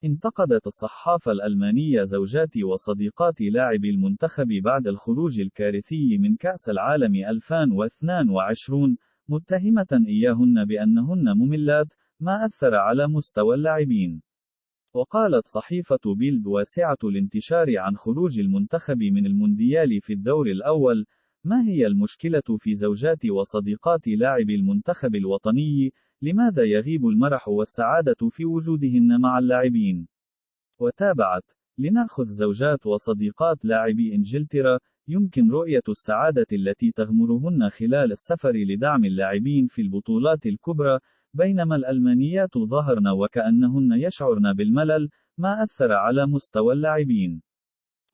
انتقدت الصحافة الألمانية زوجات وصديقات لاعبي المنتخب بعد الخروج الكارثي من كأس العالم 2022، متهمة إياهن بأنهن مملات، ما أثر على مستوى اللاعبين. وقالت صحيفة بيلد واسعة الانتشار عن خروج المنتخب من المونديال في الدور الأول: ما هي المشكلة في زوجات وصديقات لاعبي المنتخب الوطني؟ لماذا يغيب المرح والسعادة في وجودهن مع اللاعبين؟ وتابعت: لنأخذ زوجات وصديقات لاعبي إنجلترا، يمكن رؤية السعادة التي تغمرهن خلال السفر لدعم اللاعبين في البطولات الكبرى، بينما الألمانيات ظهرن وكأنهن يشعرن بالملل، ما أثر على مستوى اللاعبين.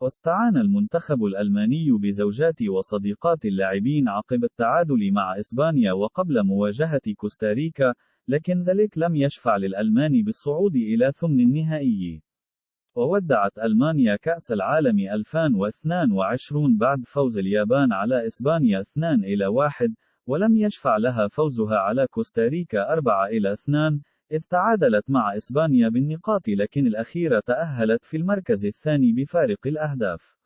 واستعان المنتخب الألماني بزوجات وصديقات اللاعبين عقب التعادل مع إسبانيا وقبل مواجهة كوستاريكا، لكن ذلك لم يشفع للألمان بالصعود إلى ثمن النهائي. وودعت ألمانيا كأس العالم 2022 بعد فوز اليابان على إسبانيا 2-1، ولم يشفع لها فوزها على كوستاريكا 4-2، إذ تعادلت مع إسبانيا بالنقاط، لكن الأخيرة تأهلت في المركز الثاني بفارق الأهداف.